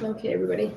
Okay, everybody.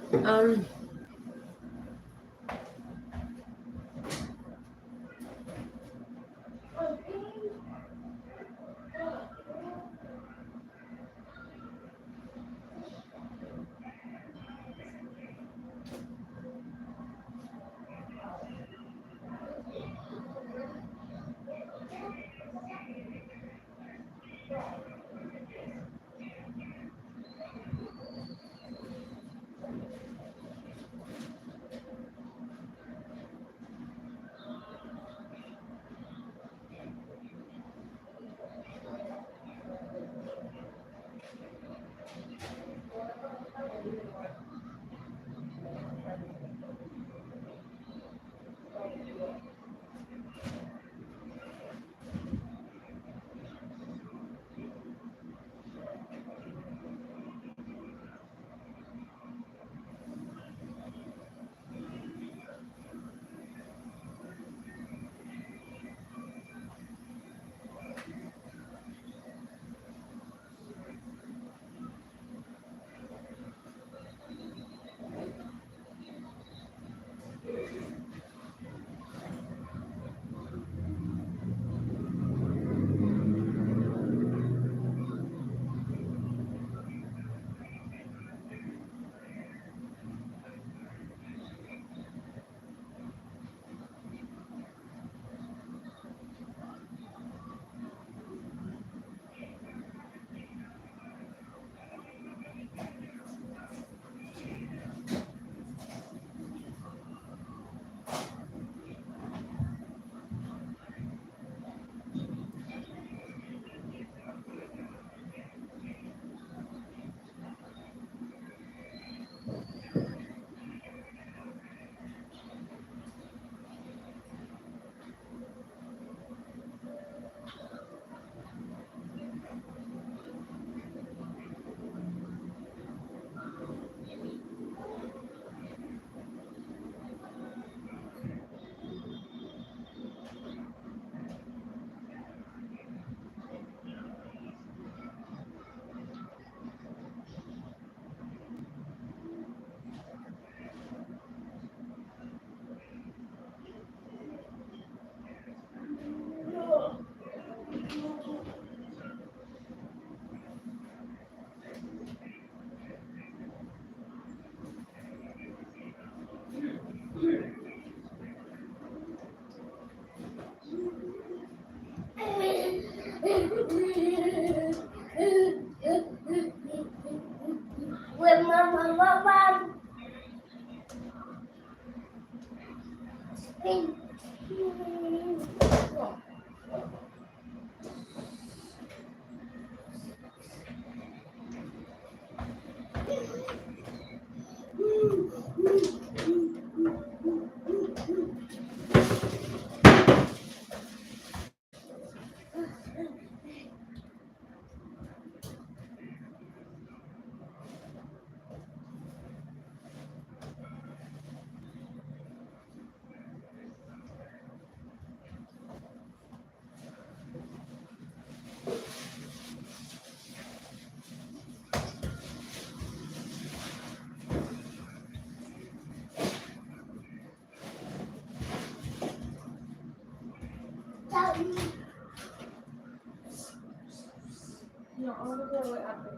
No, I'll go away after.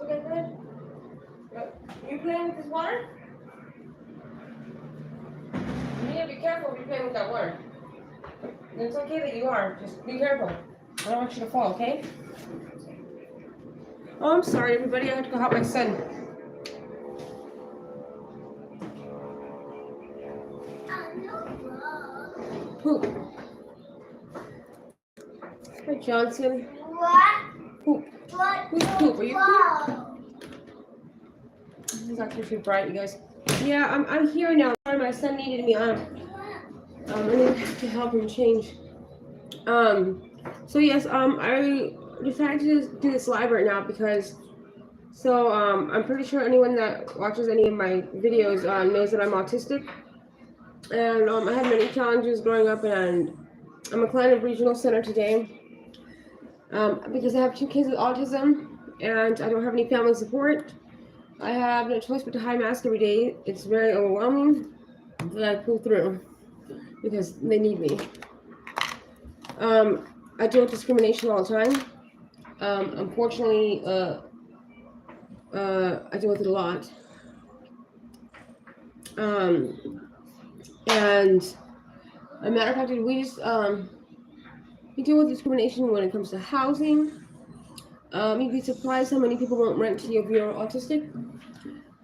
Okay, good. You playing with this water? You need to be careful if you're playing with that water. It's okay that you are. Just be careful. I don't want you to fall, okay? Oh, I'm sorry, everybody. I had to go help my son. Poop. Hi, Johnson. What? Poop. What? Who's poop? Are you poop? This is actually too bright, you guys. Yeah, I'm here now. Sorry, my son needed me on. I need to help him change. So yes, I decided to do this live right now because, I'm pretty sure anyone that watches any of my videos knows that I'm autistic, and I had many challenges growing up, and I'm a client of Regional Center today because I have 2 kids with autism, and I don't have any family support. I have no choice but to hide mask every day. It's very overwhelming, but I pull through because they need me. I deal with discrimination all the time. Unfortunately, I deal with it a lot. And a matter of fact, we deal with discrimination when it comes to housing. You'd be surprised how many people won't rent to you if you're autistic,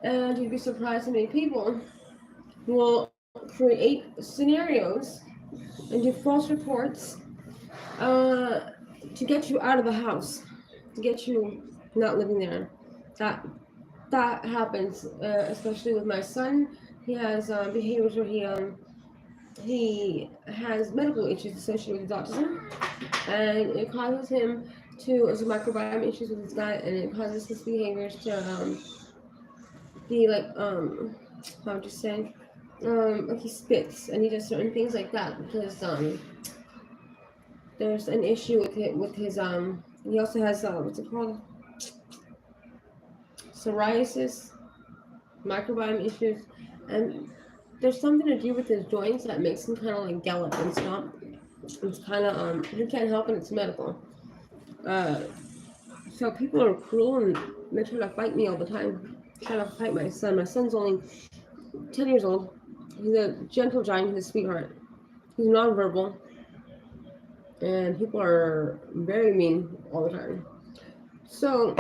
and you'd be surprised how many people will create scenarios and do false reports to get you out of the house, to get you not living there. That happens, especially with my son. He has behaviors where he has medical issues associated with his autism, and it causes him to as microbiome issues with his gut, and it causes his behaviors to be like how would you say like he spits and he does certain things like that because there's an issue with his he also has what's it called, psoriasis, microbiome issues, and there's something to do with his joints that makes him kind of like gallop and stomp. It's kind of he can't help it. It's medical. So people are cruel and they try to fight me all the time. Trying to fight my son. My son's only 10 years old. He's a gentle giant. He's a sweetheart. He's nonverbal, and people are very mean all the time. So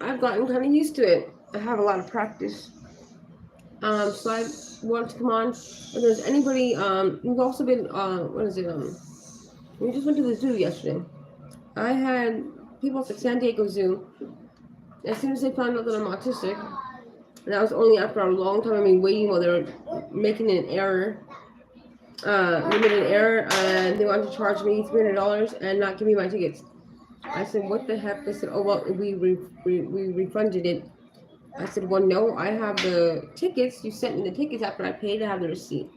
I've gotten kind of used to it. I have a lot of practice. So I wanted to come on. If there's anybody, we've also been, what is it? We just went to the zoo yesterday. I had people at the San Diego Zoo. As soon as they found out that I'm autistic, and that was only after a long time of me waiting while they were making an error. They made an error, and they wanted to charge me $300 and not give me my tickets. I said, "What the heck?" They said, "Oh well, we refunded it." I said, "Well, no, I have the tickets. You sent me the tickets after I paid. I have the receipt."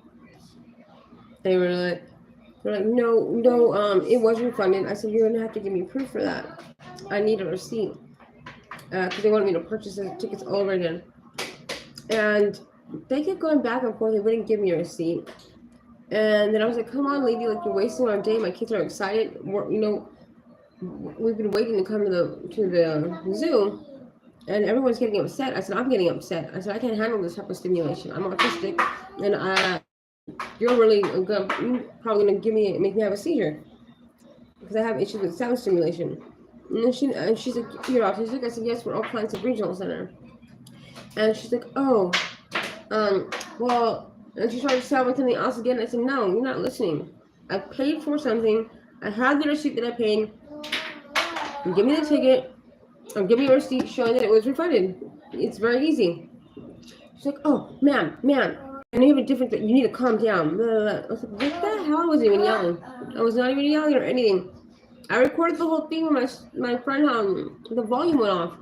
They were like, "No, it was refunded." I said, "You're gonna have to give me proof for that. I need a receipt." Because they wanted me to purchase the tickets all over again. And they kept going back and forth. They wouldn't give me a receipt. And then I was like, "Come on, lady, like you're wasting our day. My kids are excited. We've been waiting to come to the zoo, and everyone's getting upset." I said, "I'm getting upset." I said, "I can't handle this type of stimulation. I'm autistic, and you're probably gonna make me have a seizure because I have issues with sound stimulation." And she's like, "You're autistic?" I said, "Yes, we're all clients of Regional Center." And she's like, "Oh, well," and she tried to sell me something else again. I said, "No, you're not listening. I paid for something. I had the receipt that I paid. Give me the ticket, or give me a receipt showing that it was refunded. It's very easy." She's like, "Oh, ma'am, I know you have a different thing. You need to calm down." Blah, blah, blah. I was like, "What the hell?" I wasn't even yelling. I was not even yelling or anything. I recorded the whole thing when my friend, the volume went off.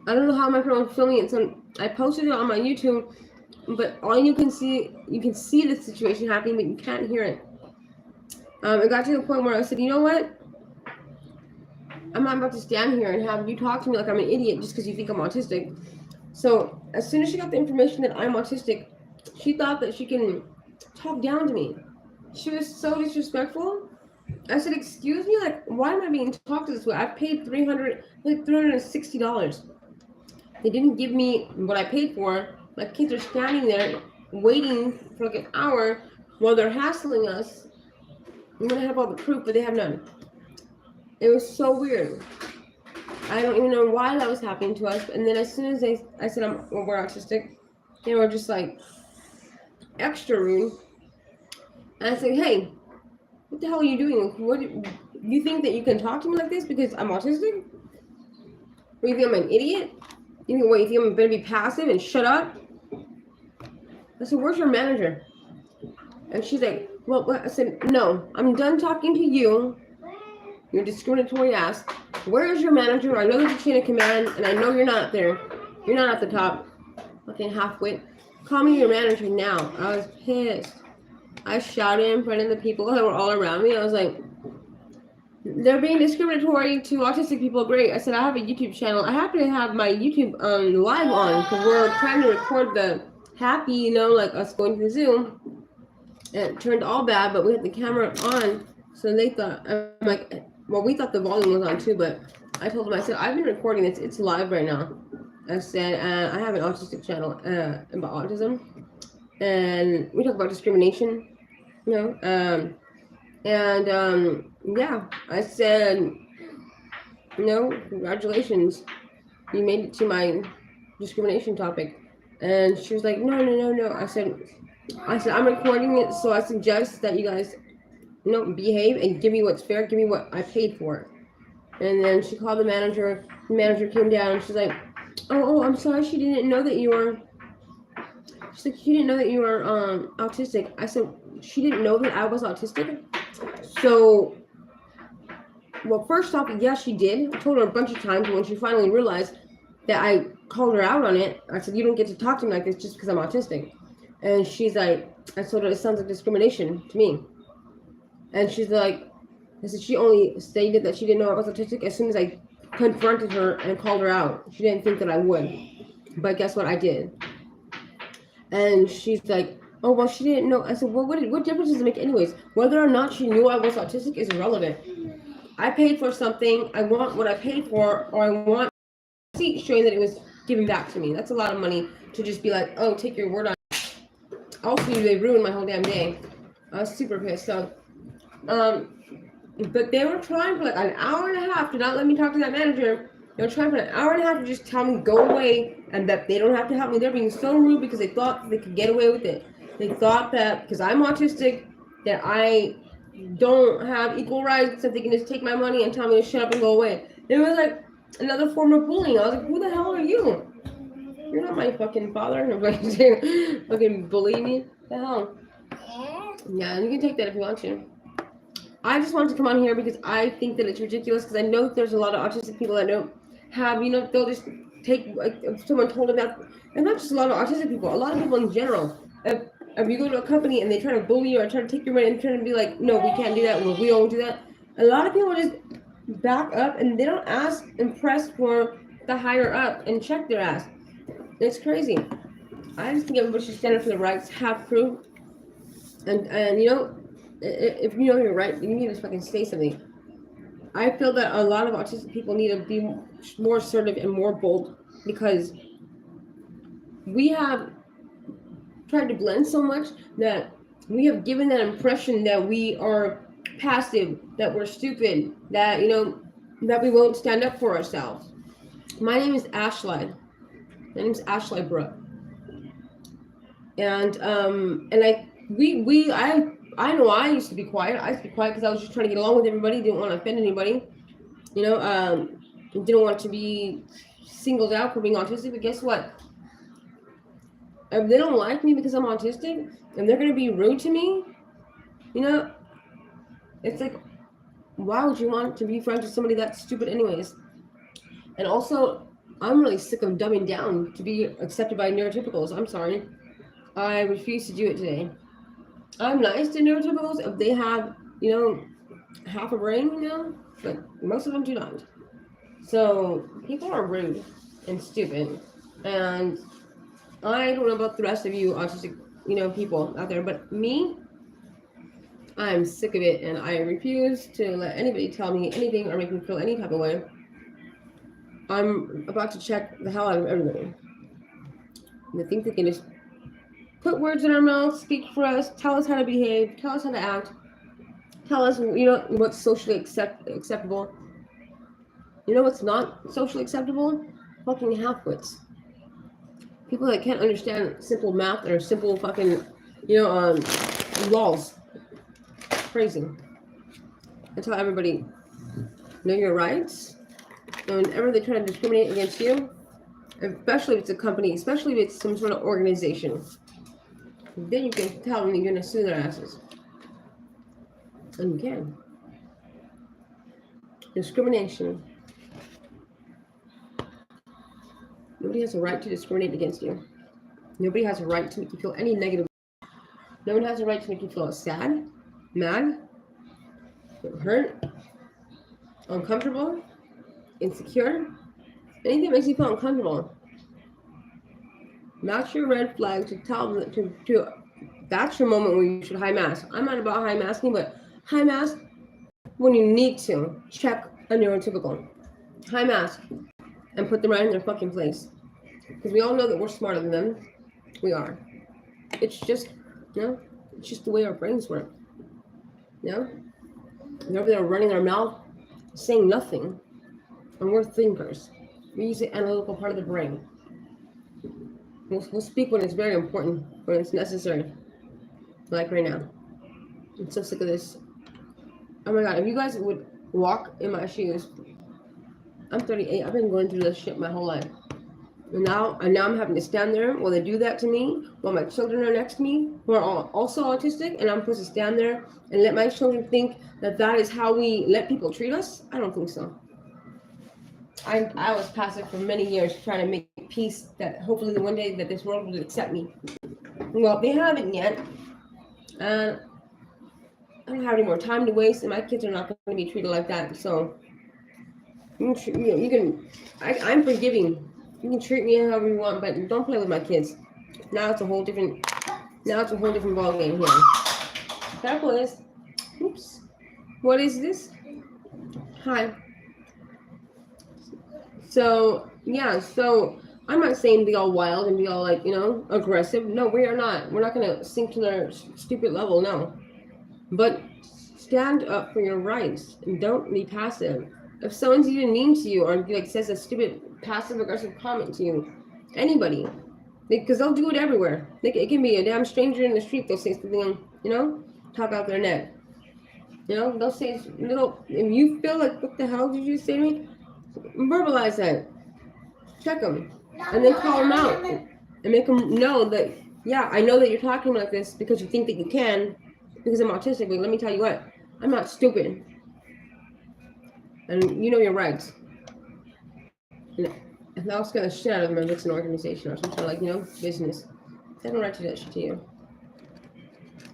I don't know how my friend was filming it, so I posted it on my YouTube, but all you can see the situation happening, but you can't hear it. It got to the point where I said, "You know what? I'm not about to stand here and have you talk to me like I'm an idiot just because you think I'm autistic." So as soon as she got the information that I'm autistic, she thought that she can talk down to me. She was so disrespectful. I said, "Excuse me, like, why am I being talked to this way? I paid $360. They didn't give me what I paid for. My kids are standing there waiting for like an hour while they're hassling us. I'm gonna have all the proof, but they have none." It was so weird. I don't even know why that was happening to us. And then as soon as I said we're autistic, they were just like extra rude. And I said, "Hey, what the hell are you doing? What you think that you can talk to me like this because I'm autistic? Or you think I'm an idiot? You think I'm gonna be passive and shut up?" I said, "Where's your manager?" And she's like, "Well," I said, "No, I'm done talking to you. You're discriminatory ass. Where is your manager? I know there's a chain of command, and I know you're not there. You're not at the top. Fucking half-wit. Call me your manager now." I was pissed. I shouted in front of the people that were all around me. I was like, they're being discriminatory to autistic people. Great. I said, I have a YouTube channel. I happen to have my YouTube live on because we're trying to record the happy, like us going to the Zoom. And it turned all bad, but we had the camera on. So they thought, I'm like, well, we thought the volume was on too, but I told them, I said, I've been recording this. It's live right now. I said, I have an autistic channel about autism. And we talk about discrimination, yeah, I said, congratulations, you made it to my discrimination topic. And she was like, no. I said, I'm recording it, so I suggest that you guys, behave and give me what's fair, give me what I paid for. And then she called the manager. The manager came down and she's like, oh, I'm sorry, she didn't know that you were. She's like, she didn't know that you were autistic. I said, she didn't know that I was autistic. So, well, first off, yeah, she did. I told her a bunch of times. When she finally realized that I called her out on it, I said, you don't get to talk to me like this just because I'm autistic. And she's like, I told her it sounds like discrimination to me. And she's like, I said, she only stated that she didn't know I was autistic as soon as I confronted her and called her out. She didn't think that I would. But guess what? I did. And she's like, oh, well, she didn't know. I said, well, what difference does it make anyways? Whether or not she knew I was autistic is irrelevant. I paid for something. I want what I paid for, or I want a receipt showing that it was given back to me. That's a lot of money to just be like, oh, take your word on it. Also, they ruined my whole damn day. I was super pissed. So, but they were trying for like an hour and a half to not let me talk to that manager. They were trying for an hour and a half to just tell me go away and that they don't have to help me. They're being so rude because they thought they could get away with it. They thought that because I'm autistic, that I don't have equal rights, that they can just take my money and tell me to shut up and go away. It was like another form of bullying. I was like, who the hell are you? You're not my fucking father. Nobody's fucking bullying me. What the hell? Yeah, and you can take that if you want to. I just wanted to come on here because I think that it's ridiculous because I know that there's a lot of autistic people that don't have, they'll just take, like, if someone told them that, and not just a lot of autistic people, a lot of people in general. If you go to a company and they try to bully you or try to take your money and try to be like, no, we can't do that, we don't do that. A lot of people just back up and they don't ask and press for the higher up and check their ass. It's crazy. I just think everybody should stand up for the rights, have proof, and if you know you're right, you need to fucking say something. I feel that a lot of autistic people need to be more assertive and more bold because we have tried to blend so much that we have given that impression that we are passive, that we're stupid, that that we won't stand up for ourselves. My name is Ashley. My name is Ashley Brooke, and I know I used to be quiet. I used to be quiet because I was just trying to get along with everybody. Didn't want to offend anybody. Didn't want to be singled out for being autistic. But guess what? If they don't like me because I'm autistic and they're going to be rude to me, it's like, why would you want to be friends with somebody that's stupid anyways? And also, I'm really sick of dumbing down to be accepted by neurotypicals. I'm sorry. I refuse to do it today. I'm nice to neurotypicals if they have, half a brain, but most of them do not. So people are rude and stupid, and I don't know about the rest of you autistic, people out there, but me, I'm sick of it, and I refuse to let anybody tell me anything or make me feel any type of way. I'm about to check the hell out of everybody. They think they can just put words in our mouth, speak for us, tell us how to behave, tell us how to act, tell us, what's socially acceptable. You know what's not socially acceptable? Fucking half-wits. People that can't understand simple math or simple fucking, laws. Crazy. I tell everybody, know your rights. And whenever they try to discriminate against you, especially if it's a company, especially if it's some sort of organization, then you can tell them you're going to sue their asses. And you can. Discrimination. Nobody has a right to discriminate against you. Nobody has a right to make you feel any negative. No one has a right to make you feel sad, mad, hurt, uncomfortable, insecure, anything that makes you feel uncomfortable, that's your red flag to tell them to that's your moment where you should high mask. I'm not about high masking, but high mask when you need to check a neurotypical. High mask and put them right in their fucking place. Because we all know that we're smarter than them. We are. It's just, it's just the way our brains work. They're over there running their mouth, saying nothing. And we're thinkers. We use the analytical part of the brain. We'll speak when it's very important, when it's necessary. Like right now. I'm so sick of this. Oh my god, if you guys would walk in my shoes. I'm 38. I've been going through this shit my whole life. And now I'm having to stand there while they do that to me, while my children are next to me, who are also autistic, and I'm supposed to stand there and let my children think that that is how we let people treat us? I don't think so. I was passive for many years trying to make peace that hopefully one day that this world will accept me. Well, they haven't yet. I don't have any more time to waste, and my kids are not going to be treated like that. So I'm forgiving. You can treat me however you want, but don't play with my kids. Now it's a whole different ball game here. Careful, this. Oops. What is this? Hi. So yeah, so I'm not saying be all wild and be all like, aggressive. No, we are not. We're not gonna sink to their stupid level, no. But stand up for your rights and don't be passive. If someone's even mean to you or like says a stupid passive aggressive comment to you, anybody, because they'll do it everywhere. It can be a damn stranger in the street. They'll say something, talk out their neck. They'll say little. If you feel like, what the hell did you say to me? Verbalize that. Check them, and then call them out and make them know that. Yeah, I know that you're talking like this because you think that you can, because I'm autistic. But let me tell you what, I'm not stupid. And you know your rights. And I'll scare the shit out of them if it's an organization or some sort of business. They have no right to do that shit to you.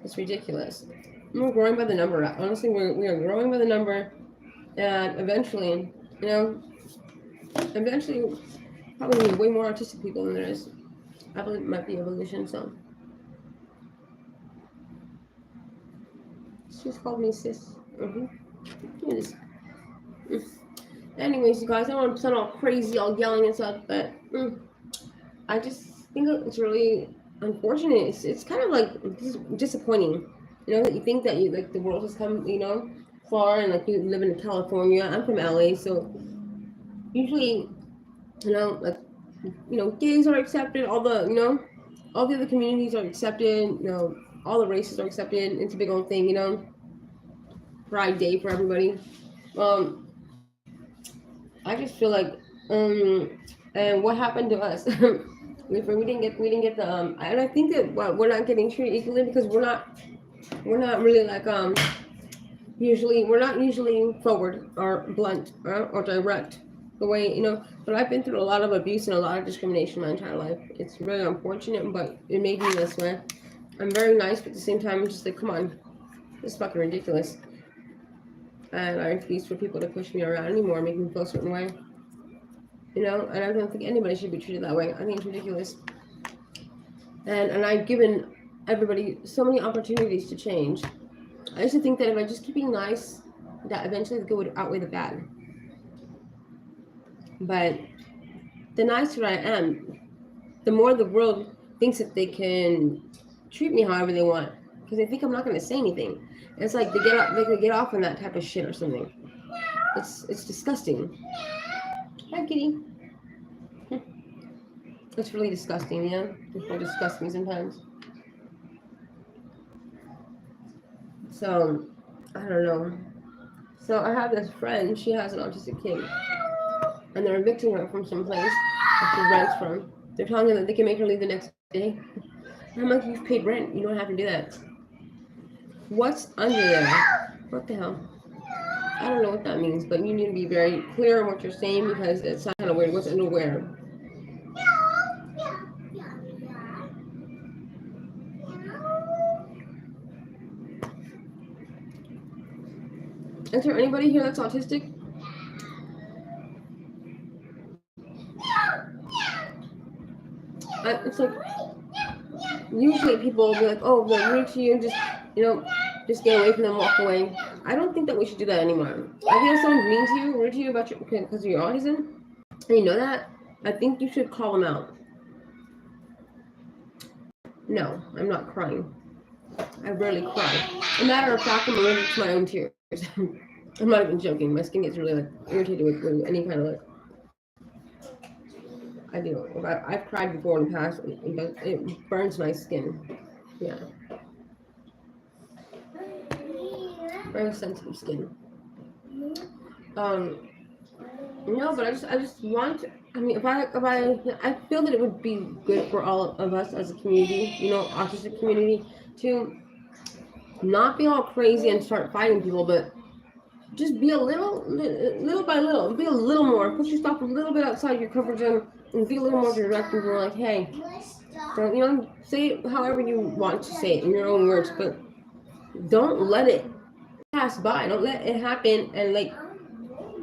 It's ridiculous. We're growing by the number. Honestly, we are growing by the number. And eventually, probably need way more autistic people than there is. I believe it might be evolution, so. She just called me sis. Anyways, you guys, I don't want to sound all crazy, all yelling and stuff, but I just think it's really unfortunate. It's kind of like disappointing, that you think that the world has come, far, and you live in California. I'm from LA, so usually, gays are accepted. All the other communities are accepted. All the races are accepted. It's a big old thing, Pride Day for everybody. I just feel like, and what happened to us? we didn't get the and I think that we're not getting treated equally because we're not really we're not usually forward or blunt or direct the way But I've been through a lot of abuse and a lot of discrimination my entire life. It's really unfortunate, but it made me this way. I'm very nice, but at the same time, I'm just like, come on, this is fucking ridiculous. And I refuse for people to push me around anymore, make me feel a certain way. And I don't think anybody should be treated that way. I think it's ridiculous. And I've given everybody so many opportunities to change. I used to think that if I just keep being nice, that eventually the good would outweigh the bad. But the nicer I am, the more the world thinks that they can treat me however they want, because they think I'm not going to say anything. And it's like they get off on that type of shit or something. It's disgusting. Hi, kitty. It's really disgusting, People disgust me sometimes. So, I don't know. So I have this friend, she has an autistic kid. And they're evicting her from some place that she rents from. They're telling her that they can make her leave the next day. And I'm like, you've paid rent, you don't have to do that. What's under there? What the hell? I don't know what that means, but you need to be very clear on what you're saying because it's kind of weird. What's under where? Is there anybody here that's autistic? it's like usually people will be like, oh, they're rude to you, just just get away from them, walk away. I don't think that we should do that anymore. I think if someone's mean to you, rude to you about because of your autism, and you know that, I think you should call them out. No, I'm not crying. I rarely cry. As a matter of fact, I'm allergic to my own tears. I'm not even joking. My skin gets really like irritated with any kind of like. I do. I've cried before in the past. It burns my skin. Yeah. Very sensitive skin. No, but I just want. I mean, I feel that it would be good for all of us as a community, autistic community, to not be all crazy and start fighting people, but just be a little by little, be a little more, push yourself a little bit outside your comfort zone, and be a little more direct and more like, hey, don't, say it however you want to say it in your own words, but don't let it pass by. Don't let it happen and like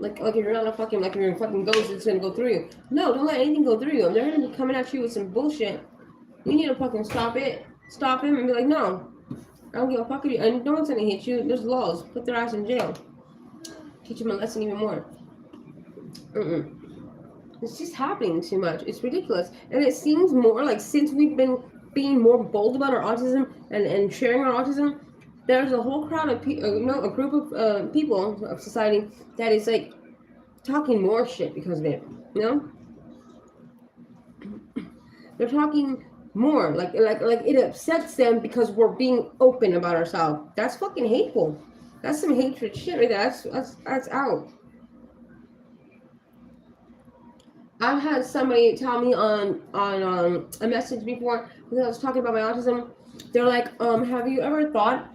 if you're not a fucking, like if you're a fucking ghost, it's gonna go through you. No, don't let anything go through you. If they're gonna be coming at you with some bullshit, you need to fucking stop him and be like, no, I don't give a fuck with you. And no one's gonna hit you. There's laws. Put their ass in jail. Teach them a lesson even more. It's just happening too much. It's ridiculous. And it seems more like since we've been being more bold about our autism and sharing our autism, there's a whole crowd of a group of people of society that is like talking more shit because of it. They're talking more like it upsets them because we're being open about ourselves. That's fucking hateful. That's some hatred shit right there. That's out. I've had somebody tell me on a message before when I was talking about my autism. They're like, have you ever thought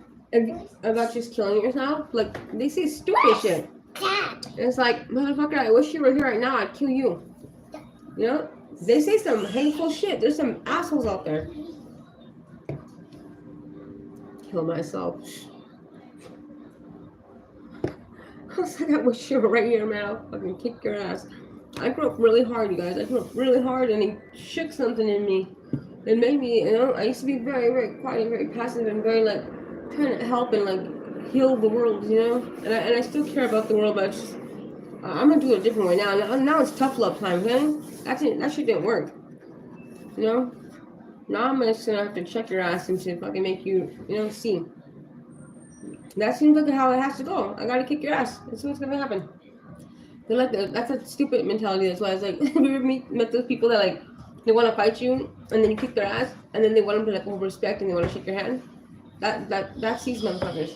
about just killing yourself? Like, they say stupid shit. And it's like, motherfucker, I wish you were here right now. I'd kill you. They say some hateful shit. There's some assholes out there. Kill myself. I was like, I wish you were right here, man. I'll fucking kick your ass. I grew up really hard, you guys. I grew up really hard, and he shook something in me. It made me, I used to be very, very quiet, very passive, and very, like, trying to help and, like, heal the world, And I still care about the world, but I'm going to do it a different way now. Now it's tough love time, okay? That shit didn't work. Now I'm just going to have to check your ass and see if I can make you, see. That seems like how it has to go. I got to kick your ass. That's what's going to happen. They're like that's a stupid mentality. That's why I was like, have you ever met those people that like they want to fight you and then you kick their ass and then they want them to like over respect and they want to shake your hand? That's these motherfuckers.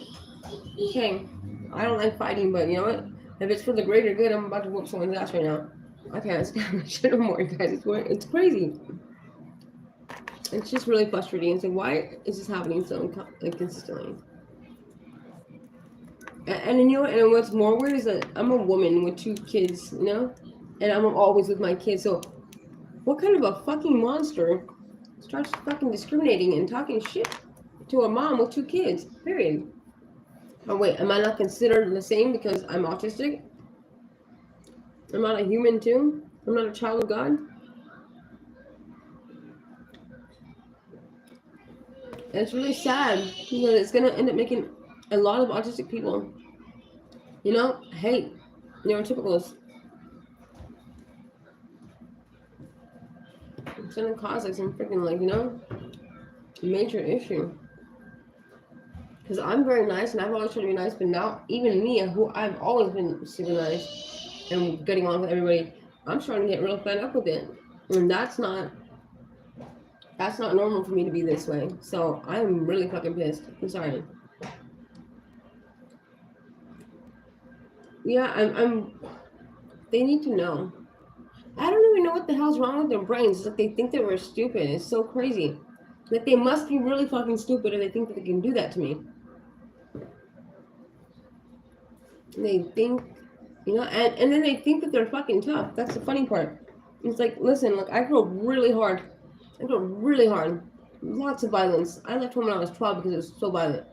Okay, I don't like fighting, but you know what? If it's for the greater good, I'm about to whoop someone's ass right now. I can't stand my shit no more, guys. It's crazy. It's just really frustrating. It's like, why is this happening so consistently? And and what's more weird is that I'm a woman with 2 kids, and I'm always with my kids. So, what kind of a fucking monster starts fucking discriminating and talking shit to a mom with 2 kids? Period. Oh wait, am I not considered the same because I'm autistic? I'm not a human too. I'm not a child of God. And it's really sad because it's gonna end up making a lot of autistic people, hate neurotypicals. It's gonna cause like some freaking major issue. Because I'm very nice and I've always tried to be nice, but now even me, who I've always been super nice and getting along with everybody, I'm starting to get real fed up with it, and that's not normal for me to be this way. So I'm really fucking pissed. I'm sorry. Yeah, I'm. They need to know. I don't even know what the hell's wrong with their brains. It's like they think that we're stupid. It's so crazy. Like they must be really fucking stupid if they think that they can do that to me. They think, and then they think that they're fucking tough. That's the funny part. It's like, listen, look, I grew up really hard. Lots of violence. I left home when I was 12 because it was so violent.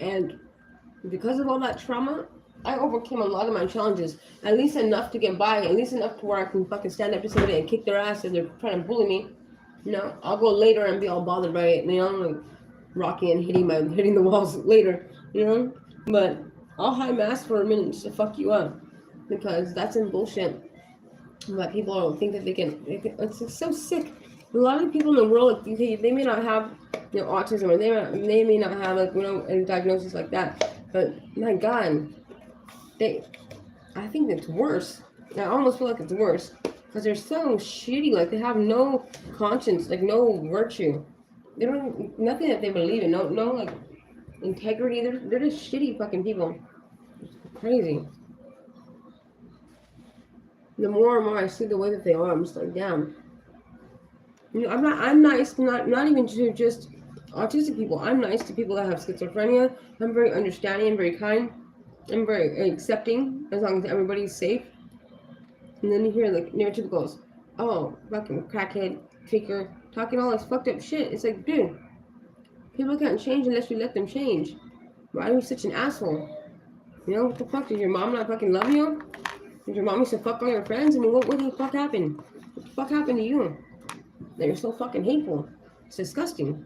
And because of all that trauma, I overcame a lot of my challenges, at least enough to get by, at least enough to where I can fucking stand up to somebody and kick their ass if they're trying to bully me. You know, I'll go later and be all bothered by it, you know, like rocking and hitting the walls later, you know. But I'll high mask for a minute just to fuck you up, because that's some bullshit. But people don't think that they can. It's so sick. A lot of people in the world, like, they may not have, you know, autism, or they may not have, like, you know, a diagnosis like that. But my God, I think it's worse. I almost feel like it's worse because they're so shitty. Like, they have no conscience, like no virtue. They don't, nothing that they believe in. No like integrity. They're just shitty fucking people. It's crazy. The more and more I see the way that they are, I'm just like, damn. You know, I'm nice, not even to just autistic people. I'm nice to people that have schizophrenia. I'm very understanding and very kind. I'm very accepting as long as everybody's safe. And then you hear like neurotypicals, oh, fucking crackhead, faker, talking all this fucked up shit. It's like, dude, people can't change unless you let them change. Why are you such an asshole? You know, what the fuck? Did your mom not fucking love you? Did your mom used to fuck all your friends? I mean, what the fuck happened? What the fuck happened to you? That you're so fucking hateful. It's disgusting.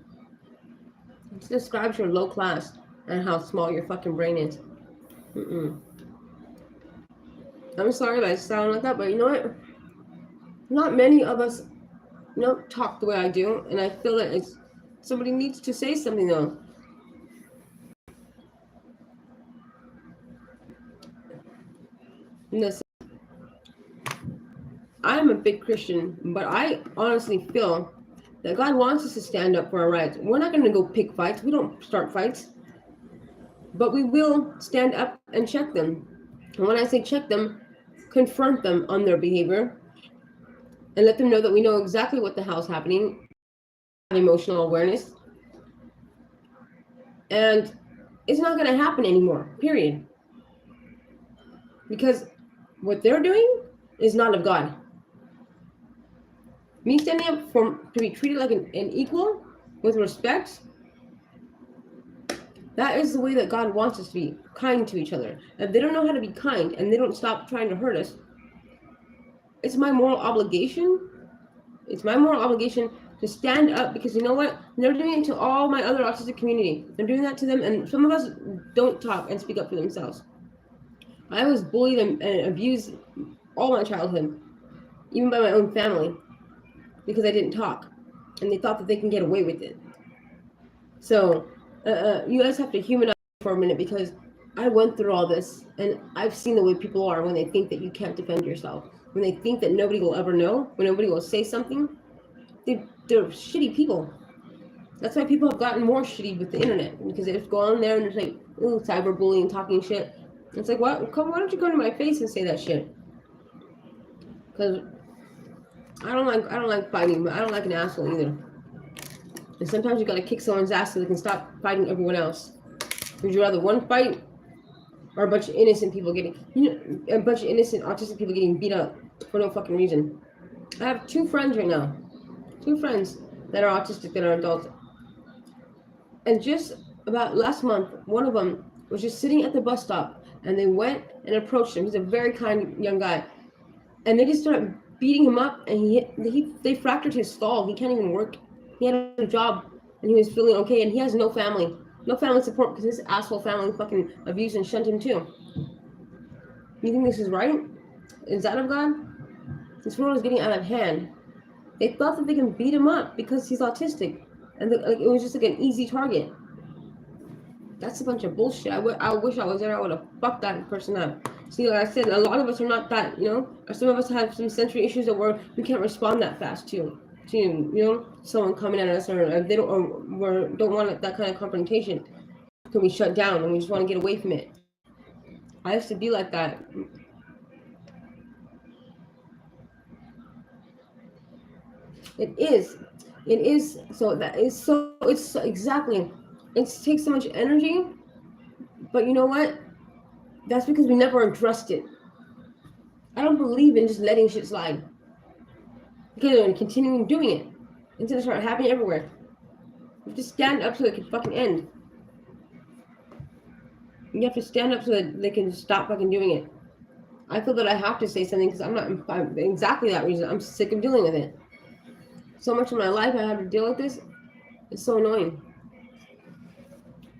It describes your low class and how small your fucking brain is. I'm sorry if I sound like that, but you know what? Not many of us, you know, talk the way I do, and I feel that it's somebody needs to say something though. Listen, I am a big Christian, but I honestly feel that God wants us to stand up for our rights. We're not going to go pick fights. We don't start fights, but we will stand up and check them. And when I say check them, confront them on their behavior and let them know that we know exactly what the hell's happening, emotional awareness, and it's not going to happen anymore, period. Because what they're doing is not of God. Me standing up to be treated like an equal with respect, that is the way that God wants us to be, kind to each other. If they don't know how to be kind and they don't stop trying to hurt us, it's my moral obligation. It's my moral obligation to stand up, because you know what? They're doing it to all my other autistic community. They're doing that to them, and some of us don't talk and speak up for themselves. I was bullied and abused all my childhood, even by my own family, because I didn't talk, and they thought that they can get away with it. So you guys have to humanize for a minute, because I went through all this, and I've seen the way people are when they think that you can't defend yourself, when they think that nobody will ever know, when nobody will say something. They're shitty people. That's why people have gotten more shitty with the internet, because they just go on there and just like, ooh, cyberbullying, talking shit. It's like, what? Why don't you come to my face and say that shit? Because I don't like fighting, but I don't like an asshole either. And sometimes you gotta kick someone's ass so they can stop fighting everyone else. Would you rather one fight or a bunch of innocent people getting, a bunch of innocent autistic people getting beat up for no fucking reason? I have 2 friends right now. 2 friends that are autistic, that are adults. And just about last month, one of them was just sitting at the bus stop, and they went and approached him. He's a very kind young guy. And they just started beating him up, and they fractured his skull. He can't even work. He had a job, and he was feeling okay, and he has no family support, because his asshole family fucking abused and shunned him too. You think this is right? Is that of God? This world is getting out of hand. They thought that they can beat him up because he's autistic, and like, it was just like an easy target. That's a bunch of bullshit. I wish I was there. I would have fucked that person up. See, like I said, a lot of us are not that, you know. Or some of us have some sensory issues that we can't respond that fast to, you know, someone coming at us, or they don't want that kind of confrontation. Can we shut down and we just want to get away from it? I used to be like that. It is. So that is so. It's exactly. It takes so much energy, but you know what? That's because we never addressed it. I don't believe in just letting shit slide, because they're continuing doing it until it starts happening everywhere. You just stand up so it can fucking end. You have to stand up so that they can stop fucking doing it. I feel that I have to say something because I'm exactly that reason. I'm sick of dealing with it. So much of my life I have to deal with this. It's so annoying.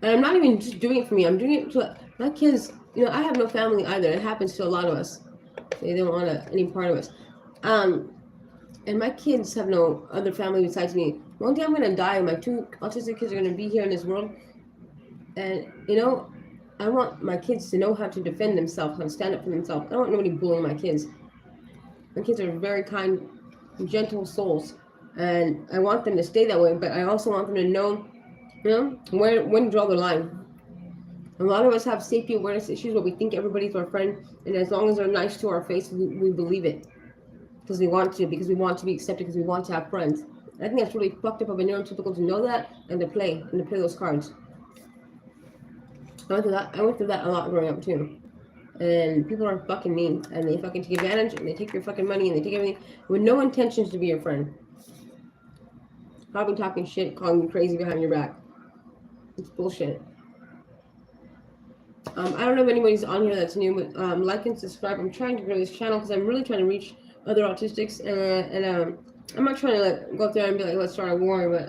And I'm not even just doing it for me. I'm doing it to my kids. I have no family either. It happens to a lot of us. They don't want any part of us. And my kids have no other family besides me. One day I'm going to die. My 2 autistic kids are going to be here in this world. And, I want my kids to know how to defend themselves, how to stand up for themselves. I don't want nobody bullying my kids. My kids are very kind, gentle souls. And I want them to stay that way. But I also want them to know, when to draw the line. A lot of us have safety awareness issues where we think everybody's our friend. And as long as they're nice to our face, we believe it. Because we want to be accepted, because we want to have friends. And I think that's really fucked up of a neurotypical to know that and to play those cards. I went through that a lot growing up too. And people are fucking mean, and they fucking take advantage, and they take your fucking money, and they take everything with no intentions to be your friend. Probably talking shit, calling you crazy behind your back. It's bullshit. I don't know if anybody's on here that's new, but like and subscribe. I'm trying to grow this channel because I'm really trying to reach other autistics, and I'm not trying to go up there and be like, let's start a war, but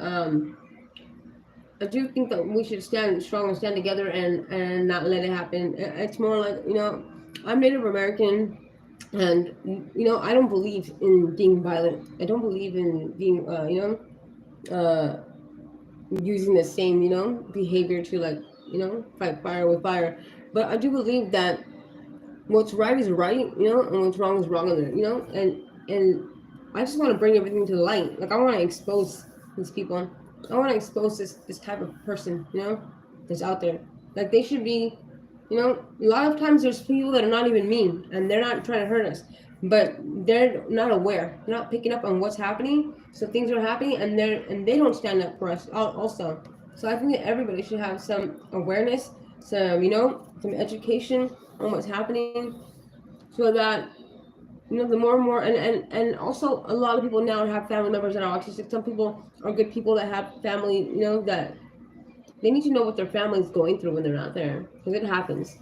I do think that we should stand strong and stand together and not let it happen. It's more like, I'm Native American, and, I don't believe in being violent. I don't believe in being, using the same, behavior to, fight fire with fire. But I do believe that what's right is right, and what's wrong is wrong, and I just want to bring everything to the light. Like, I want to expose these people. I want to expose this type of person, that's out there. Like, they should be, a lot of times there's people that are not even mean, and they're not trying to hurt us, but they're not aware. They're not picking up on what's happening. So things are happening, and they don't stand up for us also. So I think that everybody should have some awareness, some education on what's happening, so that the more and more, and also a lot of people now have family members that are autistic. Some people are good people that have family, that they need to know what their family is going through when they're not there, because it happens.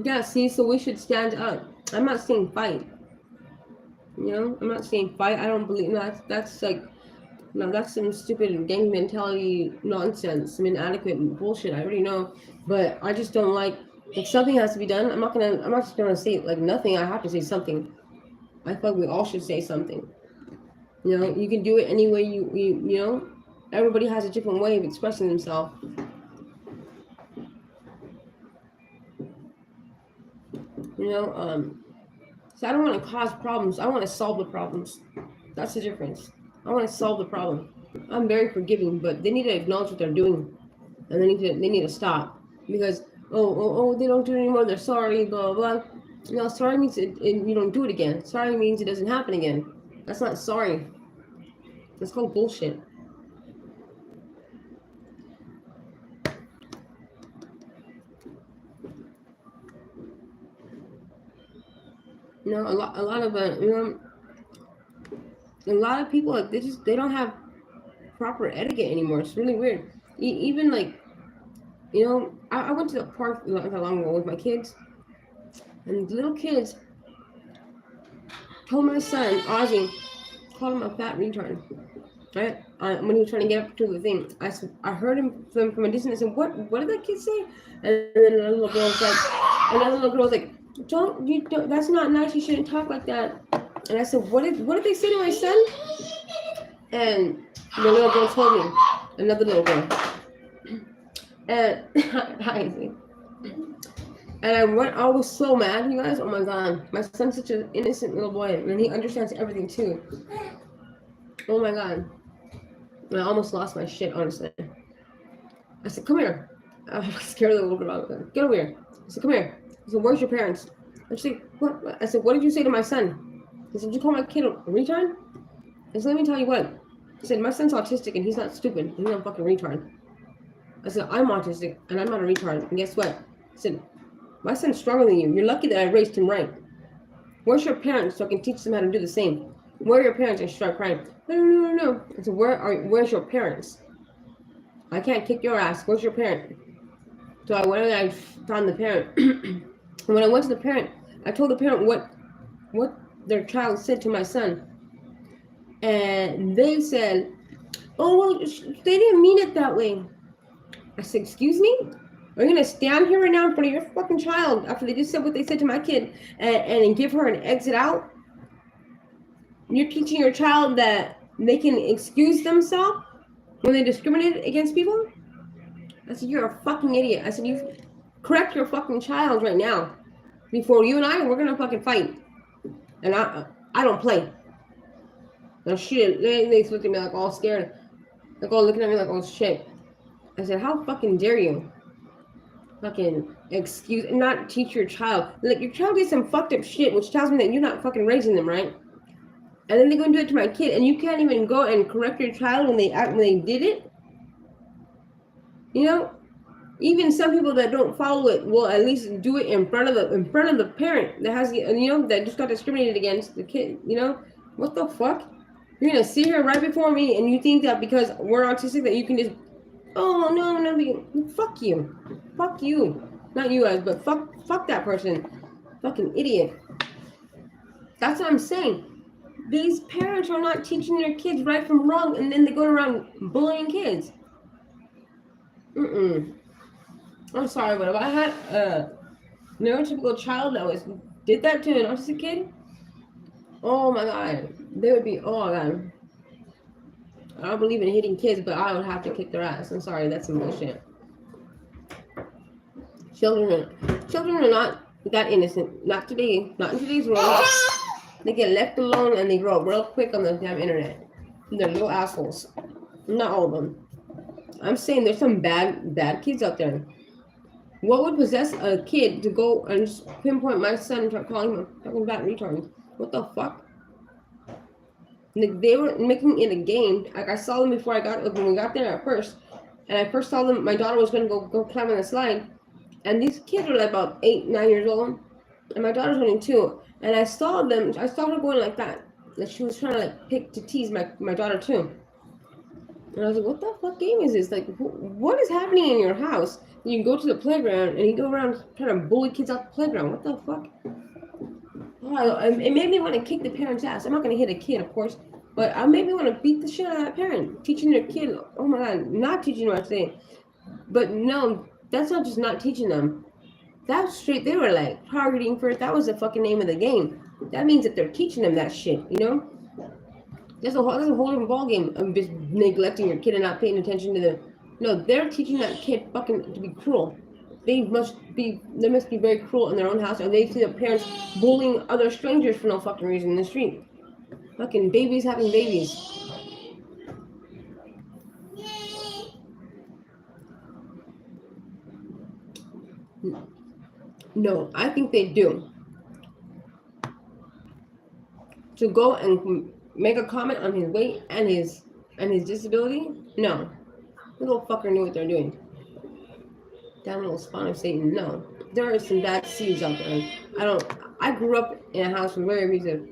Yeah, see, so we should stand up. I'm not saying fight. I'm not saying fight. I don't believe that's like, no, that's some stupid gang mentality nonsense, some inadequate bullshit. I already know, but I just don't like. If something has to be done, I'm not just gonna say like nothing. I have to say something. I feel like we all should say something. You can do it any way you. Everybody has a different way of expressing themselves. So I don't want to cause problems. I want to solve the problems. That's the difference. I want to solve the problem. I'm very forgiving, but they need to acknowledge what they're doing, and they need to stop, because they don't do it anymore. They're sorry, blah blah. Sorry means you don't do it again. Sorry means it doesn't happen again. That's not sorry. That's called bullshit. A lot of a lot of people, like, they don't have proper etiquette anymore. It's really weird. Even like, I went to the park not that long ago with my kids, and the little kids told my son Ozzy, called him a fat retard, right? When he was trying to get up to the thing, I heard him from a distance. I said, "What did that kid say?" And then another little girl was like, "Don't, that's not nice. You shouldn't talk like that." And I said, "What did they say to my son?" And the little girl told me, another little girl. And I was so mad, you guys. Oh my god, my son's such an innocent little boy, and he understands everything too. Oh my god, I almost lost my shit, honestly. I said, "Come here." I was scared a little bit about it. "Get over here." I said, "Come here." I said, "Where's your parents?" I said, "What?" I said, "What did you say to my son?" He said, "Did you call my kid a retard?" I said, "Let me tell you what." I said, "My son's autistic, and he's not stupid. He's not a fucking retard." I said, "I'm autistic, and I'm not a retard. And guess what?" I said, "My son's stronger than you. You're lucky that I raised him right. Where's your parents so I can teach them how to do the same?" Where are your parents? And she started crying. No. I said, where's your parents? I can't kick your ass. Where's your parent? So I went and I found the parent. And when I went to the parent, I told the parent what their child said to my son. And they said, oh, well, they didn't mean it that way. I said, excuse me? Are you going to stand here right now in front of your fucking child after they just said what they said to my kid and give her an exit out? You're teaching your child that they can excuse themselves when they discriminate against people? I said, you're a fucking idiot. I said, you correct your fucking child right now. Before you and we're going to fucking fight. And I don't play. No shit. They looked at me like all scared. Like all looking at me like, oh shit. I said, how fucking dare you? Fucking excuse, not teach your child. Like, your child did some fucked up shit, which tells me that you're not fucking raising them, right? And then they go and do it to my kid, and you can't even go and correct your child when they did it. You know, even some people that don't follow it will at least do it in front of the parent that has, that just got discriminated against the kid. You know, what the fuck? You're gonna sit here right before me, and you think that because we're autistic that you can just, oh no, fuck you, not you guys, but fuck that person, fucking idiot. That's what I'm saying. These parents are not teaching their kids right from wrong, and then they go around bullying kids. I'm sorry, but if I had a neurotypical child that did that to an autistic kid, oh my god, they would be, oh my god. I don't believe in hitting kids, but I would have to kick their ass. I'm sorry, that's some bullshit. Children are not that innocent. Not today. Not in today's world. They get left alone and they grow up real quick on the damn internet. They're little assholes. Not all of them. I'm saying there's some bad kids out there. What would possess a kid to go and just pinpoint my son and start calling him a fucking bad retard? What the fuck? They were making it a game. Like, I saw them before when we got there at first. And I first saw them, my daughter was going to go climb on the slide. And these kids were like about 8, 9 years old. And my daughter's only 2. And I saw her going like that. Like, she was trying to like tease my daughter too. And I was like, what the fuck game is this? Like, what is happening in your house? And you go to the playground and you go around trying to bully kids off the playground. What the fuck? Oh, it made me want to kick the parent's ass. I'm not going to hit a kid, of course. But I made me want to beat the shit out of that parent. Teaching their kid, oh my god, not teaching them what I say. But no, that's not just not teaching them. That's straight, they were like targeting first. That was the fucking name of the game. That means that they're teaching them that shit, you know? That's a whole different ballgame of just neglecting your kid and not paying attention to the... No, they're teaching that kid fucking to be cruel. They must be very cruel in their own house, or they see their parents bullying other strangers for no fucking reason in the street. Fucking babies having babies. No, I think they do. To go and make a comment on his weight and his disability? No. The little fucker knew what they're doing. Damn little spawn of Satan. No. There are some bad seeds out there. I grew up in a house with very abusive.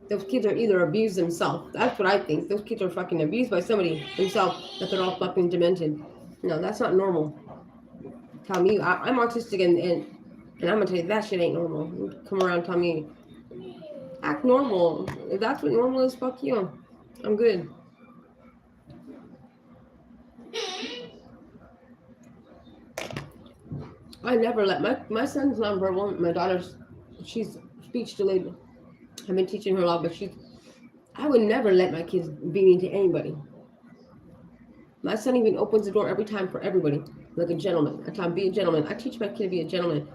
Those kids are either abused themselves. That's what I think. Those kids are fucking abused by somebody themselves, that they're all fucking demented. No, that's not normal. Tell me, I'm autistic and I'm gonna tell you that shit ain't normal. You come around and tell me, act normal. If that's what normal is, fuck you. I'm good. I never let my son's nonverbal. My daughter's, she's speech delayed. I've been teaching her a lot, but I would never let my kids be mean to anybody. My son even opens the door every time for everybody, like a gentleman. I tell him, be a gentleman. I teach my kid to be a gentleman.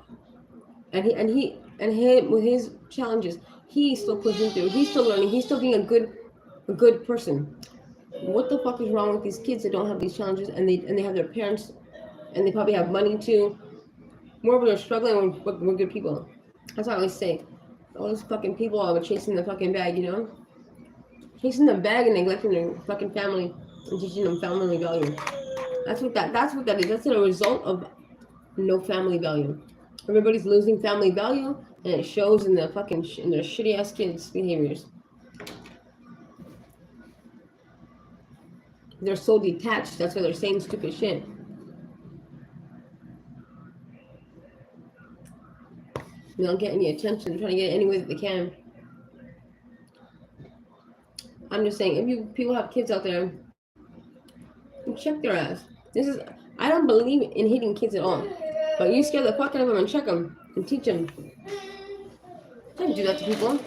And he with his challenges, he's still pushing through. He's still learning. He's still being a good person. What the fuck is wrong with these kids that don't have these challenges and they have their parents and they probably have money too? More of them are struggling with good people. That's what I always say. All those fucking people are chasing the fucking bag, you know? Chasing the bag and neglecting their fucking family and teaching them family value. That's what that is. That's a result of no family value. Everybody's losing family value, and it shows in the fucking in their shitty ass kids' behaviors. They're so detached. That's why they're saying stupid shit. They don't get any attention. They're trying to get it any way that they can. I'm just saying, if you people have kids out there, check their ass. I don't believe in hitting kids at all. But you scare the fuck out of them and check them and teach them. Don't do that to people.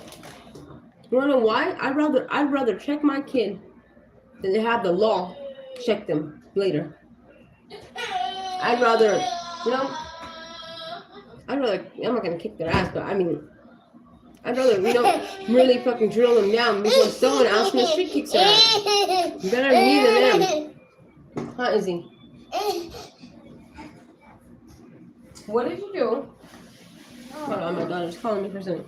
You wanna know why? I'd rather check my kid than to have the law check them later. I'd rather, I'm not gonna kick their ass, but I mean, I'd rather, really fucking drill them down before someone else in the street kicks their ass. Better me than them. Huh, Izzy? What did you do? Hold on, my daughter's calling me for something.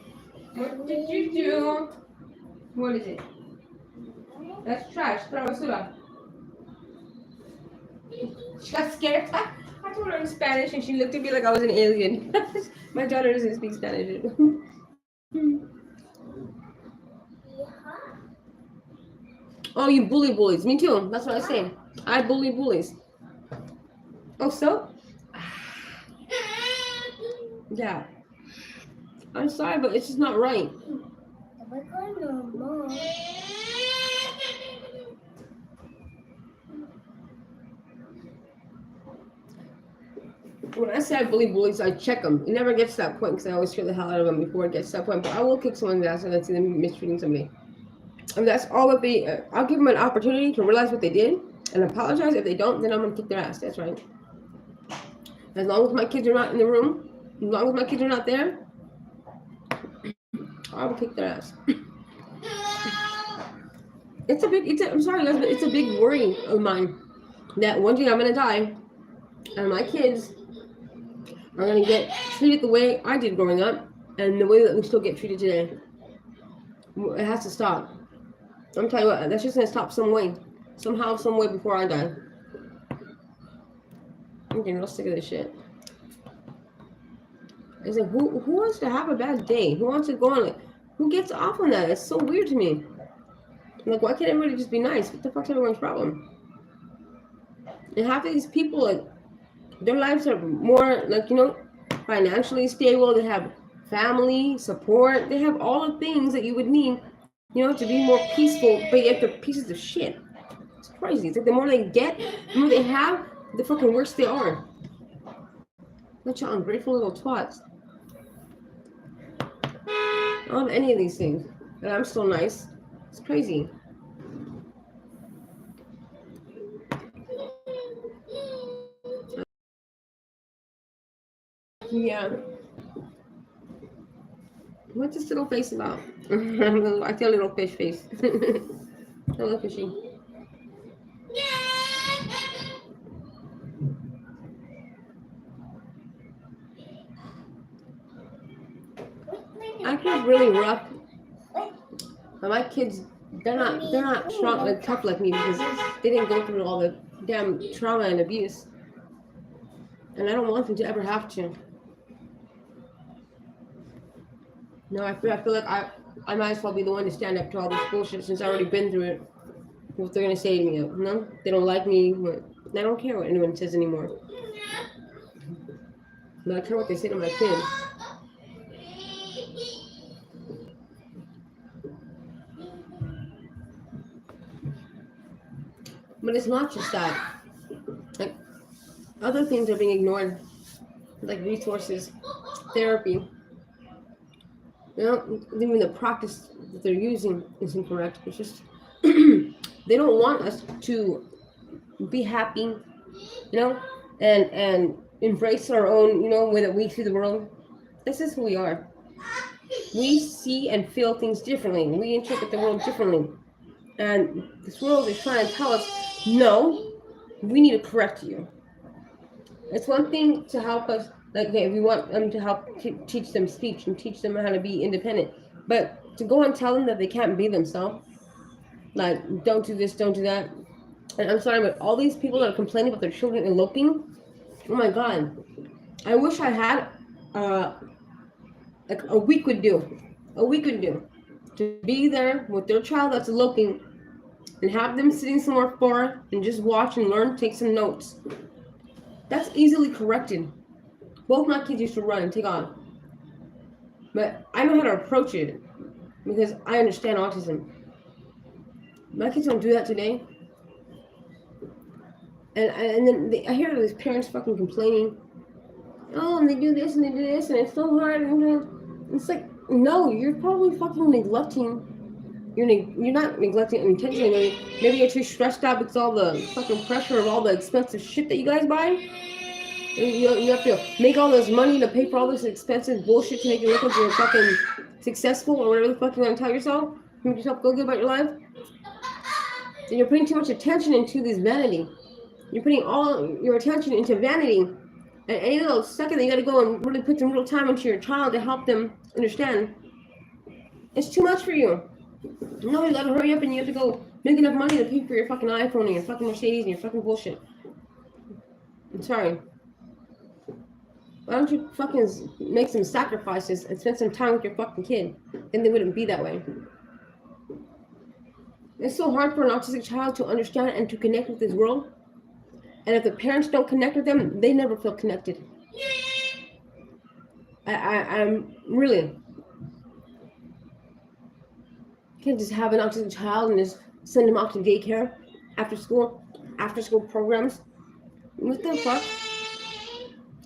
What did you do? What is it? That's trash. Throw basura. She got scared. I told her in Spanish and she looked at me like I was an alien. My daughter doesn't speak Spanish. Oh, you bullies. Me too. That's what I say. I bully bullies. Oh, so? Yeah. I'm sorry, but it's just not right. When I say I bully bullies, I check them. It never gets to that point because I always fear the hell out of them before it gets to that point. But I will kick someone's ass and I see them mistreating somebody. And that's all that I'll give them an opportunity to realize what they did and apologize. If they don't, then I'm going to kick their ass. That's right. As long as my kids are not in the room, as long as my kids are not there, I will kick their ass. I'm sorry, Elizabeth, it's a big worry of mine that one day I'm going to die and my kids are going to get treated the way I did growing up and the way that we still get treated today. It has to stop. I'm telling you what, that's just going to stop somehow, some way before I die. I'm getting real sick of this shit. It's like, who wants to have a bad day? Who wants to go on, who gets off on that? It's so weird to me. I'm like, why can't everybody just be nice? What the fuck's everyone's problem? And half of these people, their lives are more, financially stable. They have family, support. They have all the things that you would need, to be more peaceful, but yet they're pieces of shit. It's crazy. It's like the more they get, the more they have, the fucking worse they are. Bunch of ungrateful little twats. I don't have any of these things. And I'm still nice. It's crazy. Yeah. What's this little face about? I feel a little fish face. Hello, fishy. I feel really rough. But my kids, they're not strong, tough like me because they didn't go through all the damn trauma and abuse. And I don't want them to ever have to. No, I feel like I might as well be the one to stand up to all this bullshit since I've already been through it. What they're gonna say to me, no, they don't like me. I don't care what anyone says anymore. But I care what they say to my kids. But it's not just that. Like, other things are being ignored, like resources, therapy. Even the practice that they're using is incorrect. It's just they don't want us to be happy, and embrace our own, way that we see the world. This is who we are. We see and feel things differently. We interpret the world differently. And this world is trying to tell us, no, we need to correct you. It's one thing to help us, if we want them to help teach them speech and teach them how to be independent. But to go and tell them that they can't be themselves, don't do this, don't do that. And I'm sorry, but all these people that are complaining about their children eloping, oh my God. I wish I had a week would do. A week would do. To be there with their child that's eloping and have them sitting somewhere far and just watch and learn, take some notes. That's easily corrected. Both my kids used to run and take off. But I know how to approach it because I understand autism. My kids don't do that today. And then I hear these parents fucking complaining. Oh, and they do this and they do this and it's so hard. And it's like, no, you're probably fucking neglecting. You're not neglecting intentionally. Maybe you're too stressed out because all the fucking pressure of all the expensive shit that you guys buy. You have to make all this money to pay for all this expensive bullshit to make you look like you're fucking successful or whatever the fuck you want to tell yourself. Make yourself feel good about your life. And you're putting too much attention into this vanity. You're putting all your attention into vanity. And any little second that you gotta go and really put some real time into your child to help them understand, it's too much for you. No, you gotta hurry up and you have to go make enough money to pay for your fucking iPhone and your fucking Mercedes and your fucking bullshit. I'm sorry. Why don't you fucking make some sacrifices and spend some time with your fucking kid? Then they wouldn't be that way. It's so hard for an autistic child to understand and to connect with this world. And if the parents don't connect with them, they never feel connected. I'm really... You can't just have an autistic child and just send them off to daycare, after school programs. What the fuck?